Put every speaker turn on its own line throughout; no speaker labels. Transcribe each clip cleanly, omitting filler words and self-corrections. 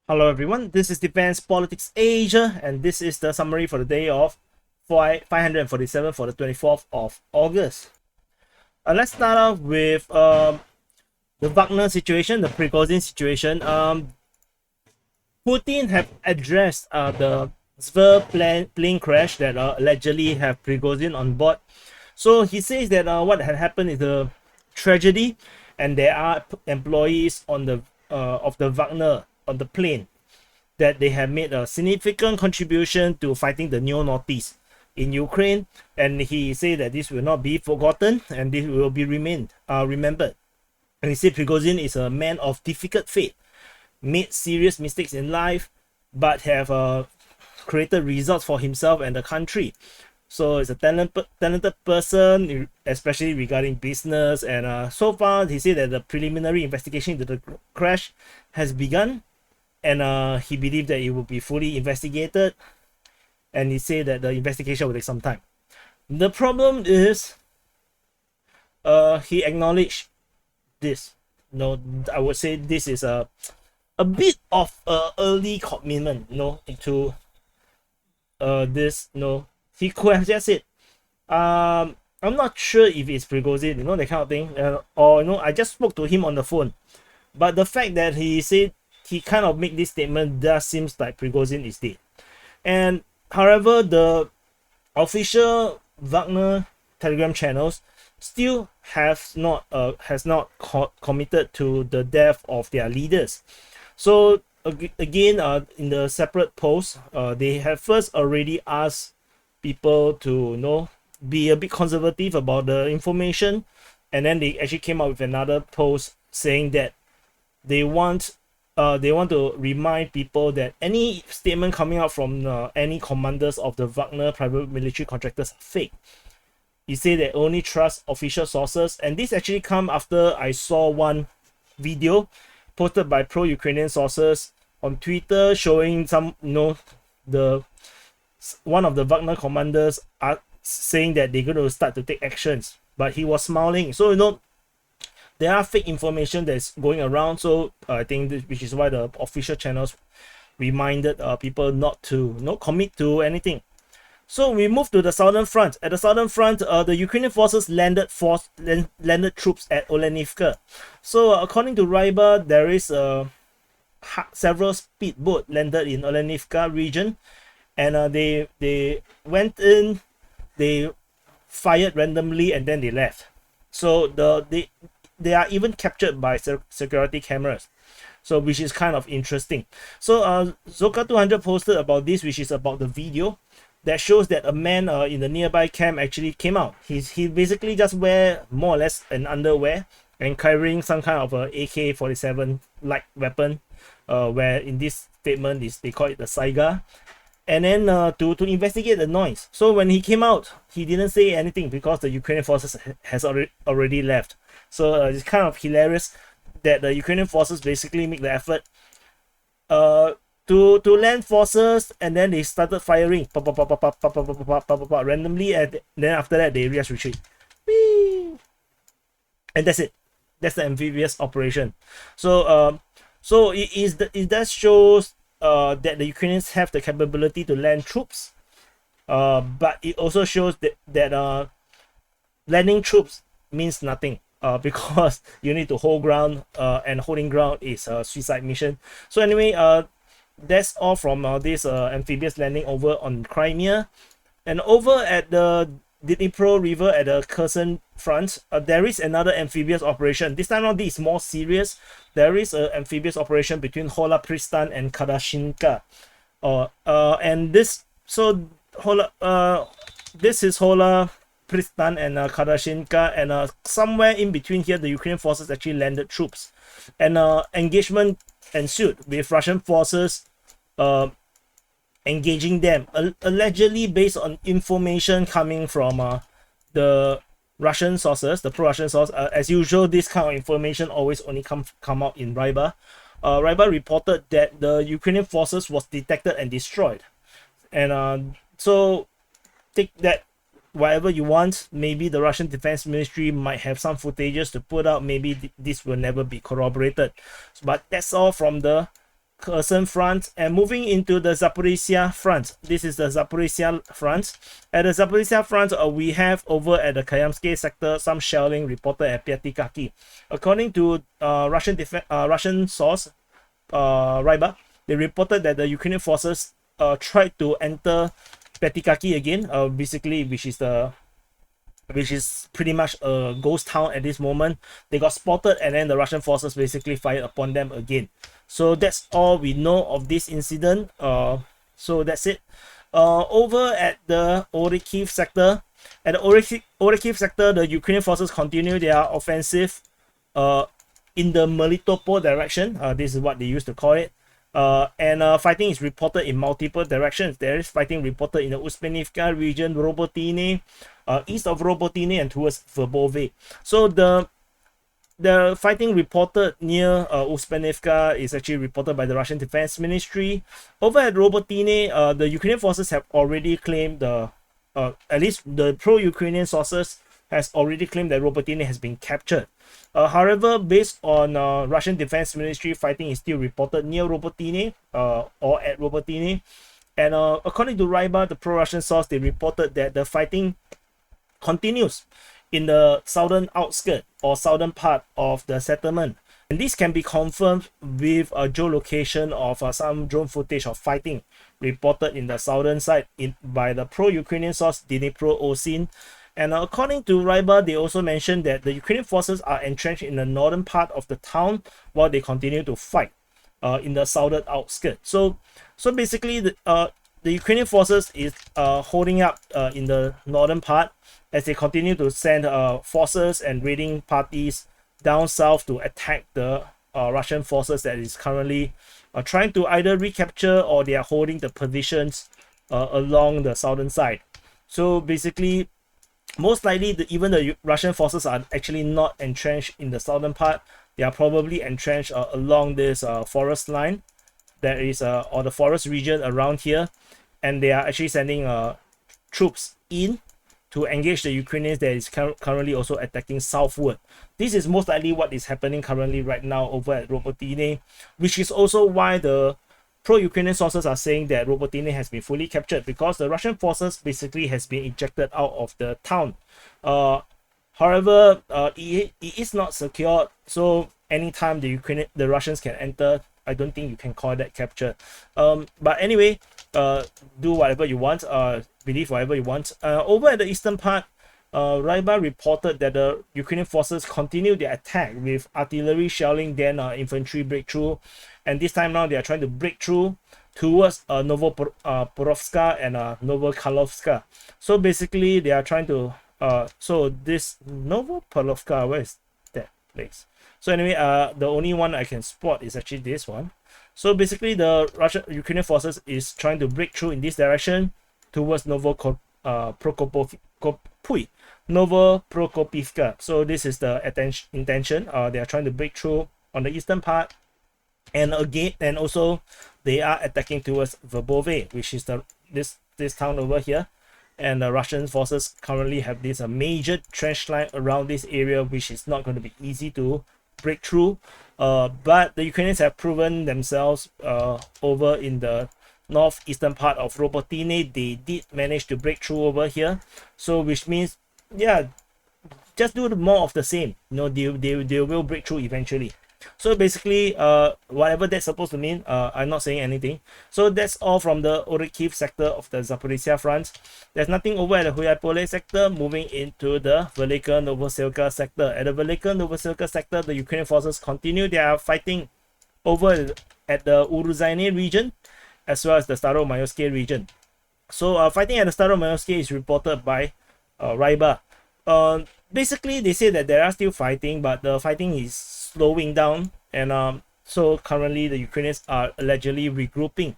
Hello everyone, this is Defense Politics Asia, and this is the summary for the day of 547 for the 24th of August. Let's start off with the Wagner situation, the Prigozhin situation. Putin have addressed the Siversk plane crash that allegedly have Prigozhin on board. So he says that what had happened is a tragedy, and there are employees on the of the Wagner on the plane that they have made a significant contribution to fighting the neo-Nazis in Ukraine, and he said that this will not be forgotten and this will be remembered. And he said Prigozhin is a man of difficult fate, made serious mistakes in life, but have created results for himself and the country. So it's a talented person, especially regarding business. And so far, he said that the preliminary investigation into the crash has begun, and he believed that it will be fully investigated. And he said that the investigation will take some time. The problem is, he acknowledged this. No, I would say this is a bit of early commitment, into this. He could have just said, I'm not sure if it's Prigozhin, that kind of thing, or I just spoke to him on the phone. But the fact that he said he kind of made this statement does seems like Prigozhin is dead. And however, the official Wagner Telegram channels still has not committed to the death of their leaders. So again, in the separate post, they have first already asked people to be a bit conservative about the information, and then they actually came out with another post saying that they want to remind people that any statement coming out from any commanders of the Wagner private military contractors are fake. He said they only trust official sources, and this actually come after I saw one video posted by pro-Ukrainian sources on Twitter showing some one of the Wagner commanders are saying that they're going to start to take actions, but he was smiling. So there are fake information that's going around. So I think which is why the official channels reminded people not to commit to anything. So we move to the southern front. At the southern front, the Ukrainian forces landed troops at Avdiivka. So according to Ryba, there is several speedboat landed in Avdiivka region, and they went in, they fired randomly, and then they left. So they are even captured by security cameras, so which is kind of interesting. So Zoka 200 posted about this, which is about the video that shows that a man in the nearby camp actually came out. He basically just wear more or less an underwear and carrying some kind of a AK-47 like weapon, where in this statement they call it the Saiga. And then to investigate the noise. So when he came out, he didn't say anything because the Ukrainian forces has already left. So it's kind of hilarious that the Ukrainian forces basically make the effort to land forces, and then they started firing randomly, and then after that they just retreat. Whee! And that's it. That's the amphibious operation. So it does shows that the Ukrainians have the capability to land troops, but it also shows that landing troops means nothing, because you need to hold ground, and holding ground is a suicide mission. So anyway, that's all from this amphibious landing over on Crimea. And over at the Dnipro River at the Kherson front, there is another amphibious operation. This time around, this is more serious. There is an amphibious operation between Hola Pristan and Kadashinka. And this is Hola Pristan and Kadashinka, and somewhere in between here, the Ukrainian forces actually landed troops, and engagement ensued with Russian forces engaging them, allegedly based on information coming from the Russian sources, the pro-Russian source. As usual, this kind of information always only come out in Ryba. Ryba reported that the Ukrainian forces was detected and destroyed, and so take that whatever you want. Maybe the Russian Defense Ministry might have some footages to put out. Maybe this will never be corroborated. But that's all from the Kherson front, and moving into the Zaporizhzhia front. This is the Zaporizhzhia front. At the Zaporizhzhia front, we have over at the Kupiansk sector some shelling reported at Pyatikaki. According to Russian source, Ryba, they reported that the Ukrainian forces tried to enter Pyatikaki again, basically, which is pretty much a ghost town at this moment. They got spotted, and then the Russian forces basically fired upon them again. So that's all we know of this incident. So that's it. Over at the Orikhiv sector, at the Orikhiv sector, the Ukrainian forces continue their offensive in the Melitopol direction. This is what they used to call it. And fighting is reported in multiple directions. There is fighting reported in the Uspenivka region, Robotyne, east of Robotyne, and towards Svatove. So the fighting reported near Uspenivka is actually reported by the Russian Defense Ministry. Over at Robotyne, the Ukrainian forces have already claimed at least the pro-Ukrainian sources has already claimed that Robotyne has been captured. However, based on Russian Defense Ministry, fighting is still reported near Robotyne or at Robotyne. And according to Ryba, the pro-Russian source, they reported that the fighting continues in the southern outskirt or southern part of the settlement. And this can be confirmed with a geolocation of some drone footage of fighting reported in the southern side by the pro-Ukrainian source Dnipro Osin. And according to Ryba, they also mentioned that the Ukrainian forces are entrenched in the northern part of the town while they continue to fight in the southern outskirts. So basically, the Ukrainian forces is holding up in the northern part as they continue to send forces and raiding parties down south to attack the Russian forces that is currently trying to either recapture or they are holding the positions along the southern side. So basically, most likely even the Russian forces are actually not entrenched in the southern part. They are probably entrenched along this forest line that is or the forest region around here, and they are actually sending troops in to engage the Ukrainians that is currently also attacking southward. This is most likely what is happening currently right now over at Robotyne, which is also why the pro-Ukrainian sources are saying that Robotyne has been fully captured, because the Russian forces basically has been ejected out of the town. However, it is not secured, so anytime the Russians can enter, I don't think you can call that capture. But anyway, do whatever you want, believe whatever you want. Over at the eastern part, Ryba reported that the Ukrainian forces continue their attack with artillery shelling, then infantry breakthrough, and this time now they are trying to break through towards Novoporovska and Novokhalovska. So basically, they are trying to so this Novoporovska, where is that place? So anyway, the only one I can spot is actually this one. So basically, the Ukrainian forces is trying to break through in this direction towards Novoprokopivka. So this is the intention. They are trying to break through on the eastern part, and again, and also they are attacking towards Verbove, which is this town over here. And the Russian forces currently have this major trench line around this area, which is not going to be easy to break through. But the Ukrainians have proven themselves over in the northeastern part of Robotyne. They did manage to break through over here. So which means, yeah, just do more of the same. You know, they will break through eventually. So basically, whatever that's supposed to mean, I'm not saying anything. So that's all from the Orikhiv sector of the Zaporizhzhia front. There's nothing over at the Huaypole sector. Moving into the Velyka Novosilka sector. At the Velyka Novosilka sector, the Ukrainian forces continue their fighting over at the Uruzaine region, as well as the Staromayoske region. So fighting at the Staromayoske is reported by Ryba. Basically, they say that they are still fighting, but the fighting is slowing down, and so currently the Ukrainians are allegedly regrouping.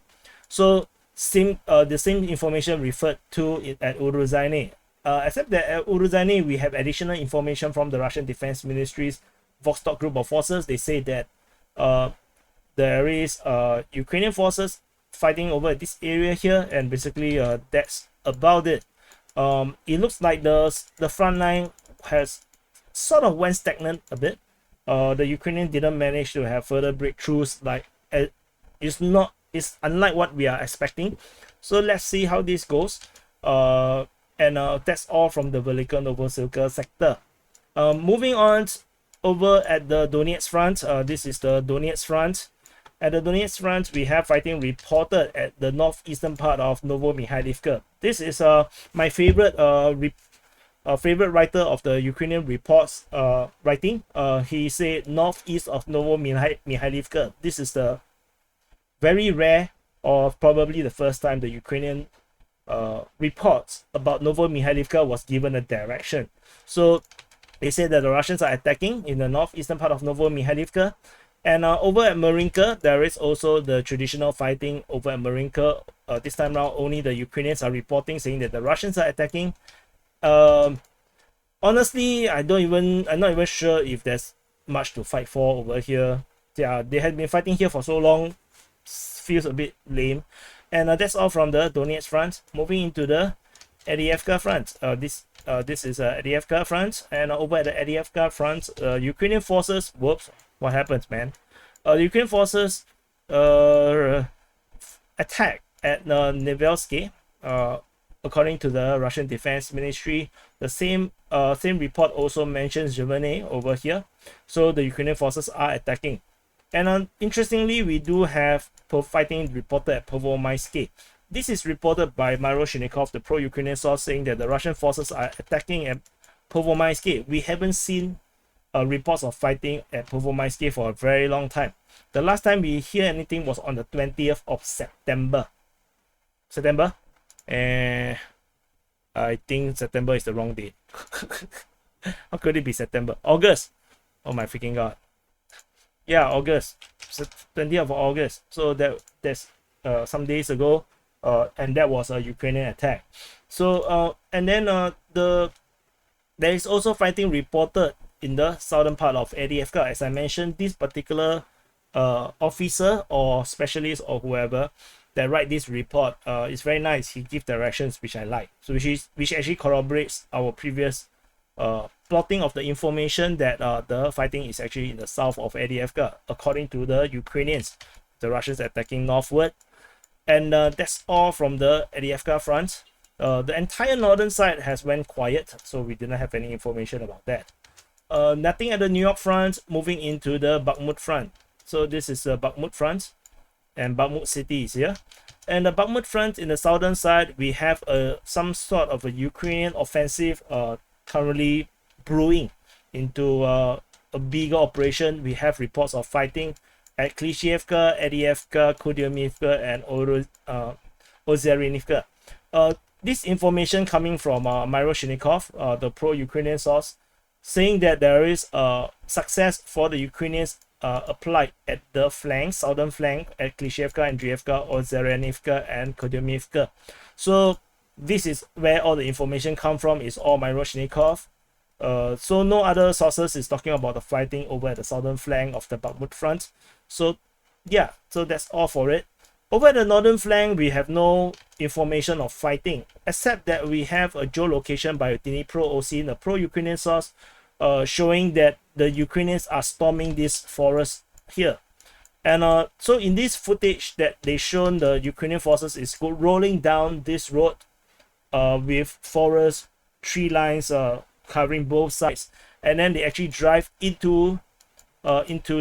So the same information referred to at Uruzaine, except that at Uruzaine we have additional information from the Russian Defense Ministry's Vostok group of forces. They say that there is Ukrainian forces fighting over this area here, and basically that's about it. It looks like the front line has sort of went stagnant a bit. The Ukrainian didn't manage to have further breakthroughs like it's unlike what we are expecting. So let's see how this goes. And that's all from the Velyka Novosilka sector. Moving on over at the Donetsk front. This is the Donetsk front. At the Donetsk front, we have fighting reported at the northeastern part of Novomikhailivka. This is my favorite favorite writer of the Ukrainian reports writing. He said northeast of Novomikhailivka. This is the very rare, or probably the first time, the Ukrainian reports about Novomikhailivka was given a direction. So they said that the Russians are attacking in the northeastern part of Novomikhailivka. And over at Marinka, there is also the traditional fighting over at Marinka. This time around, only the Ukrainians are reporting, saying that the Russians are attacking. Honestly, I'm not even sure if there's much to fight for over here. Yeah, they had been fighting here for so long, feels a bit lame. And that's all from the Donetsk front. Moving into the Avdiivka front. This is Avdiivka front, and over at the Avdiivka front, Ukrainian forces. Whoops, what happens, man? The Ukrainian forces attack at Nevelsky. According to the Russian Defense Ministry, the same report also mentions Germany over here. So the Ukrainian forces are attacking. And interestingly, we do have fighting reported at Pervomysky. This is reported by Maroshinikov, the pro-Ukrainian source, saying that the Russian forces are attacking at Pervomysky. We haven't seen reports of fighting at Pervomysky for a very long time. The last time we hear anything was on the 20th of September. And I think September is the wrong date. How could it be September? August. Oh my freaking god. Yeah, August. 20th of August. So that's some days ago. And that was a Ukrainian attack. So and then there is also fighting reported in the southern part of Avdiivka. As I mentioned, this particular officer or specialist or whoever that write this report is very nice. He gives directions which I like, so which actually corroborates our previous plotting of the information that the fighting is actually in the south of Avdiivka, according to the Ukrainians. The Russians attacking northward. And that's all from the Avdiivka front. The entire northern side has went quiet, so we didn't have any information about that. Nothing at the New York front. Moving into the Bakhmut front. So this is the Bakhmut front, and Bakhmut city is here. And the Bakhmut front in the southern side, we have some sort of a Ukrainian offensive currently brewing into a bigger operation. We have reports of fighting at Klishchiivka, Avdiivka, Kupiansk, and Ozerinivka. This information coming from Maroshinikov, the pro-Ukrainian source, saying that there is success for the Ukrainians applied at the flank, southern flank, at Klishchiivka, Avdiivka, Ozerinivka, and Kupiansk. So this is where all the information come from. Is all Maroshinikov. So no other sources is talking about the fighting over at the southern flank of the Bakhmut front. So yeah, so that's all for it. Over at the northern flank, we have no information of fighting, except that we have a geolocation by Dnipro OC, a pro-Ukrainian source, showing that the Ukrainians are storming this forest here. And so in this footage that they shown, the Ukrainian forces is rolling down this road with forest, tree lines covering both sides, and then they actually drive into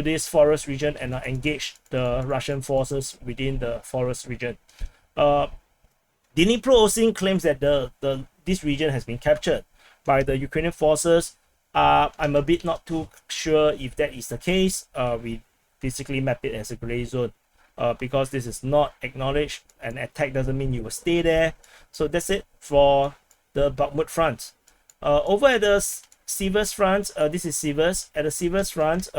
this forest region and engage the Russian forces within the forest region. Dnipro OC claims that this region has been captured by the Ukrainian forces. I'm a bit not too sure if that is the case. We basically map it as a gray zone because this is not acknowledged. An attack doesn't mean you will stay there. So that's it for the Bakhmut front. Over at the Siversk front, this is Siversk. At the Siversk front,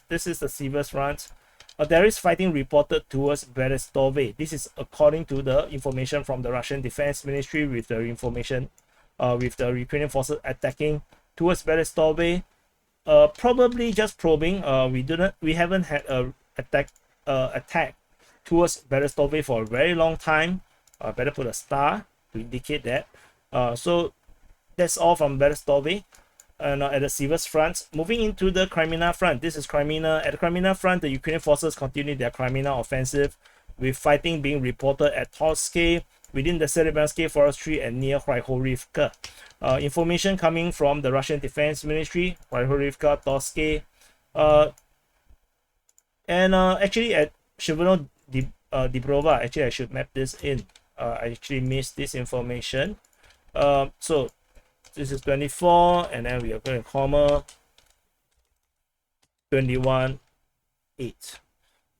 this is the Siversk front. There is fighting reported towards Berestove. This is according to the information from the Russian Defense Ministry, with the information with the Ukrainian forces attacking towards Berestove. Probably just probing. We haven't had a attack towards Berestove for a very long time. Better put a star to indicate that. So that's all from Berestove. at the Siversk front. Moving into the Kreminna front, this is Kreminna. At the Kreminna front, the Ukrainian forces continue their Kreminna offensive, with fighting being reported at Torske, within the Serebransky forestry and near Kryhorivka. Information coming from the Russian Defense Ministry, Kryhorivka, Torske, and actually at Shivano Dibrova. Actually, I should map this in. I actually missed this information. So this is 24, and then we are going to comma 21 8.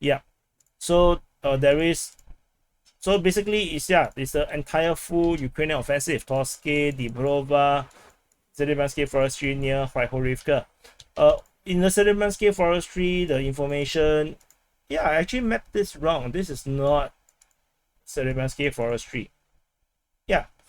Yeah, so there is, so basically it's the entire full Ukrainian offensive, Torske, Dibrova, Serebransky forestry near Kryhorivka. In the Serebransky forestry, the information, I actually mapped this wrong. This is not Serebransky forestry.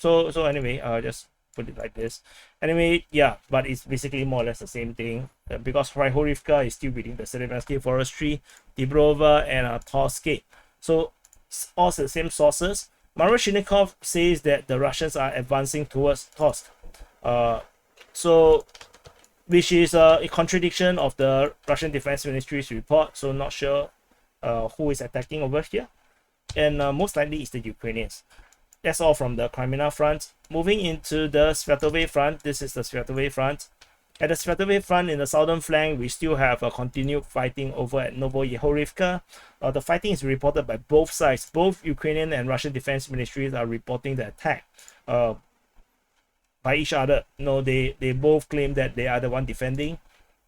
So anyway, just put it like this. Anyway, but it's basically more or less the same thing, because Kryhorivka is still within the Serebransky forestry, Dibrova, and Torske. So it's all the same sources. Maroshinikov says that the Russians are advancing towards Torsk. So which is a contradiction of the Russian Defense Ministry's report. So not sure who is attacking over here, and most likely it's the Ukrainians. That's all from the Kreminna front. Moving into the Svatove front, this is the Svatove front. At the Svatove front, in the southern flank, we still have a continued fighting over at Novoyehorivka. The fighting is reported by both sides. Both Ukrainian and Russian Defense Ministries are reporting the attack by each other. They both claim that they are the one defending.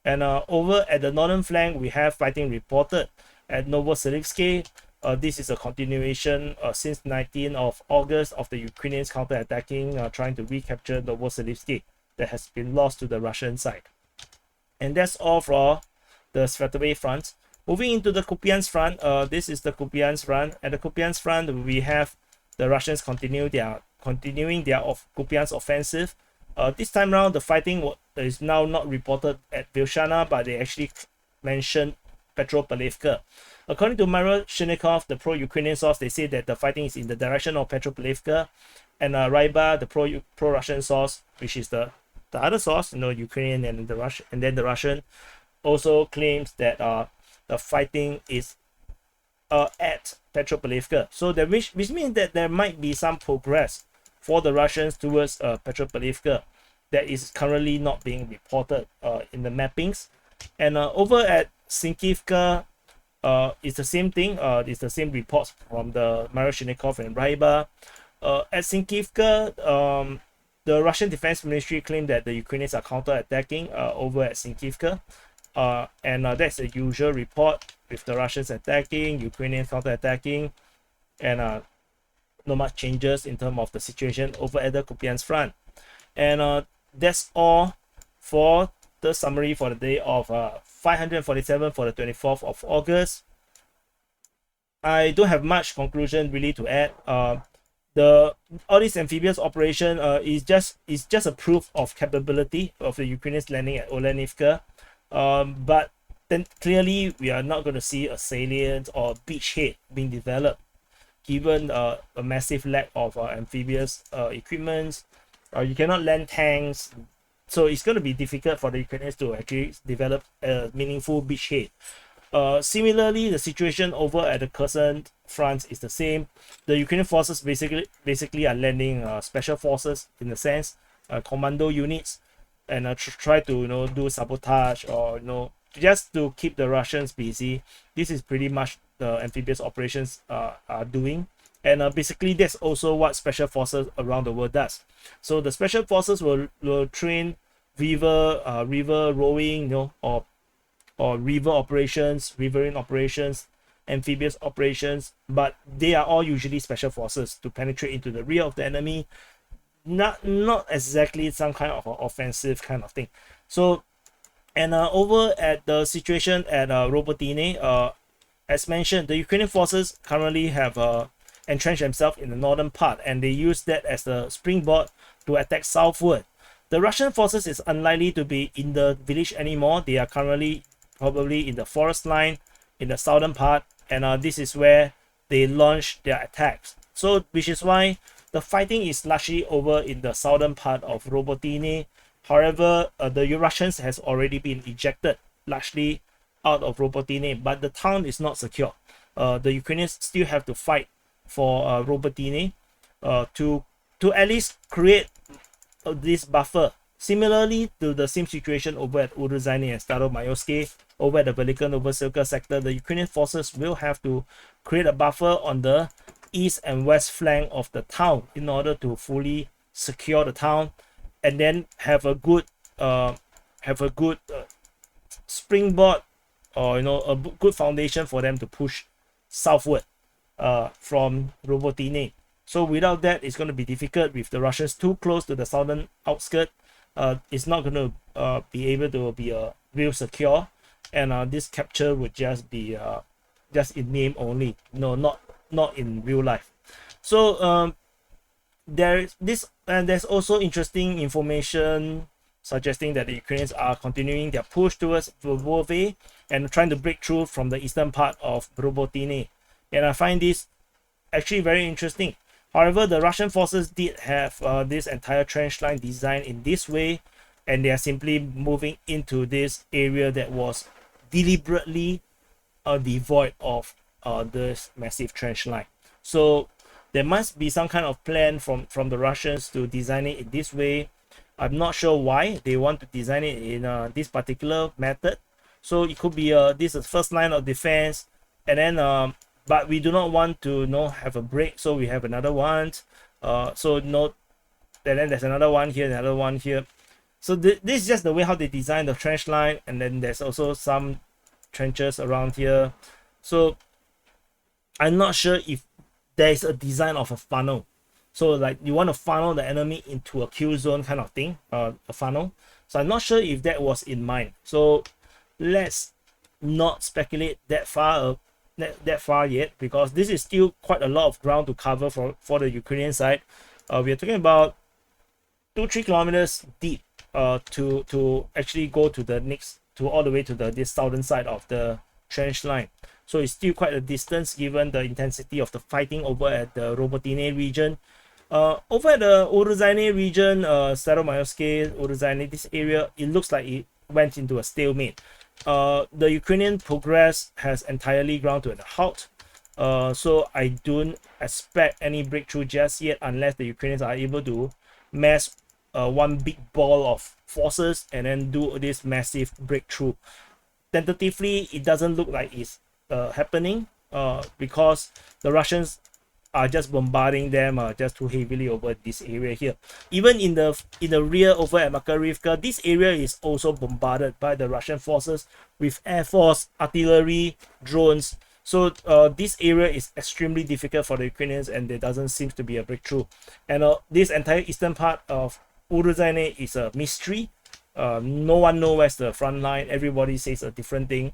And over at the northern flank, we have fighting reported at Novosibirsk. This is a continuation since 19th of August of the Ukrainians counterattacking, trying to recapture Novosibirsk that has been lost to the Russian side. And that's all for the Svatove front. Moving into the Kupiansk front, this is the Kupiansk front. At the Kupiansk front, we have the Russians continuing their Kupiansk offensive. This time around, the fighting is now not reported at Vilshana, but they actually mentioned Petropavlivka. According to Maroshinikov, the pro-Ukrainian source, they say that the fighting is in the direction of Petropavlivka, and Ryba, the pro-Russian source, which is the other source, Ukrainian and the Russian, and then the Russian, also claims that the fighting is at Petropavlivka. So which means that there might be some progress for the Russians towards Petropavlivka that is currently not being reported in the mappings. And over at Sinkivka, it's the same thing. It's the same reports from the Maroshinikov and Ryba. At Sinkivka, the Russian Defense Ministry claimed that the Ukrainians are counterattacking over at Sinkivka. And that's the usual report, with the Russians attacking, Ukrainians counterattacking, and not much changes in terms of the situation over at the Kupiansk front. And that's all for the summary for the day of 547 for the 24th of August. I don't have much conclusion really to add. All this amphibious operation is just a proof of capability of the Ukrainians landing at Olenivka. But then clearly we are not going to see a salient or beachhead being developed, given a massive lack of amphibious equipment. You cannot land tanks, so it's going to be difficult for the Ukrainians to actually develop a meaningful beachhead. Similarly, the situation over at the Kherson front is the same. The Ukrainian forces basically are landing special forces, in a sense, commando units, and try to do sabotage, or just to keep the Russians busy. This is pretty much the amphibious operations are doing. And basically that's also what special forces around the world does. So the special forces will train river rowing, or river operations, riverine operations, amphibious operations, but they are all usually special forces to penetrate into the rear of the enemy. Not exactly some kind of offensive kind of thing. So, and over at the situation at Robotyne, as mentioned, the Ukrainian forces currently have entrenched themselves in the northern part, and they use that as the springboard to attack southward. The Russian forces is unlikely to be in the village anymore. They are currently probably in the forest line in the southern part, and this is where they launch their attacks. So which is why the fighting is largely over in the southern part of Robotyne, However, the Russians has already been ejected largely out of Robotyne, but the town is not secure. The Ukrainians still have to fight for Robotyne to at least create this buffer. Similarly to the same situation over at Zaporizhzhia and Stalemate, over at the Velyka Novosilka sector, the Ukrainian forces will have to create a buffer on the east and west flank of the town in order to fully secure the town, and then have a good springboard, or a good foundation for them to push southward from Robotyne. So without that, it's going to be difficult with the Russians too close to the southern outskirts. It's not going to be able to be real secure, and this capture would just be just in name only, not in real life. So there's this, and there's also interesting information suggesting that the Ukrainians are continuing their push towards Svatove and trying to break through from the eastern part of Robotyne, and I find this actually very interesting. However, the Russian forces did have this entire trench line designed in this way, and they are simply moving into this area that was deliberately devoid of this massive trench line. So there must be some kind of plan from the Russians to design it in this way. I'm not sure why they want to design it in this particular method. So it could be this is first line of defense, and then but we do not want to have a break, so we have another one. So and then there's another one here, another one here. So this is just the way how they design the trench line, and then there's also some trenches around here. So I'm not sure if there's a design of a funnel. So like you want to funnel the enemy into a kill zone kind of thing, a funnel. So I'm not sure if that was in mind. So let's not speculate that far yet, because this is still quite a lot of ground to cover for the Ukrainian side. We are talking about 2-3 kilometers deep to actually go to the next, to all the way to this southern side of the trench line. So it's still quite a distance given the intensity of the fighting over at the Robotyne region. Over at the Zaporizhzhia region, Zaporizhzhia, this area, it looks like it went into a stalemate. The Ukrainian progress has entirely ground to a halt. So I don't expect any breakthrough just yet, unless the Ukrainians are able to mass one big ball of forces and then do this massive breakthrough. Tentatively, it doesn't look like it's happening because the Russians are just bombarding them just too heavily over this area here. Even in the rear over at Makarivka, this area is also bombarded by the Russian forces with air force, artillery, drones. So this area is extremely difficult for the Ukrainians, and there doesn't seem to be a breakthrough. And this entire eastern part of Zaporizhzhia is a mystery. No one knows where's the front line. Everybody says a different thing.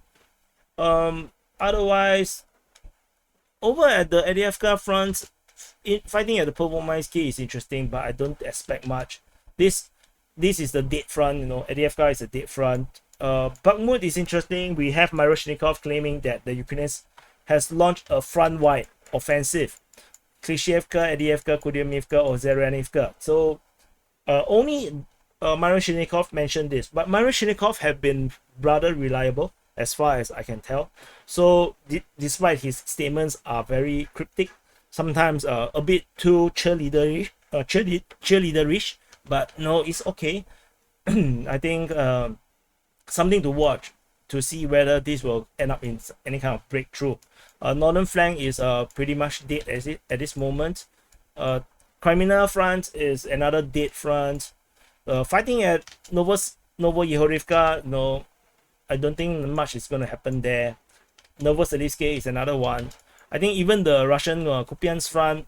Otherwise, over at the Avdiivka front, fighting at the Pervomaisky is interesting, but I don't expect much. This is the dead front, Avdiivka is a dead front. Bakhmut is interesting. We have Miroshnikov claiming that the Ukrainians has launched a front-wide offensive. Klishevka, Avdiivka, Kupiansk, or Zeryanivka. So only Miroshnikov mentioned this, but Miroshnikov have been rather reliable as far as I can tell. So despite his statements are very cryptic, sometimes a bit too cheerleaderish, but no, it's okay. I think something to watch to see whether this will end up in any kind of breakthrough. Northern flank is pretty much dead at this moment. Crimean front is another dead front. Fighting at Novoyehorivka, no, I don't think much is going to happen there. Novoselivsk is another one. I think even the Russian Kupiansk front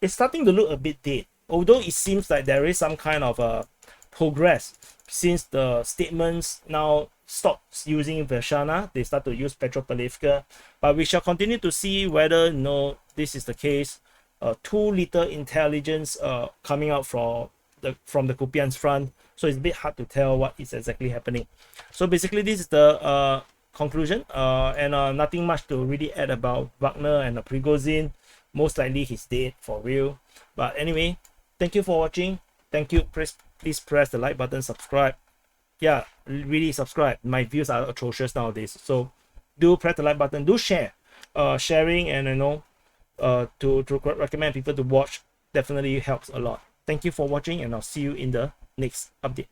is starting to look a bit dead, although it seems like there is some kind of progress since the statements now stopped using Vershana. They start to use Petropavlivka, but we shall continue to see whether this is the case. Too little intelligence coming out from the Kupiansk front, so it's a bit hard to tell what is exactly happening. So basically, this is the conclusion, and nothing much to really add about Wagner and Prigozhin. Most likely he's dead for real. But anyway, thank you for watching. Thank you. Press please press the like button, subscribe. Yeah, really subscribe. My views are atrocious nowadays, so do press the like button, do share. Sharing and to recommend people to watch definitely helps a lot. Thank you for watching, and I'll see you in the next update.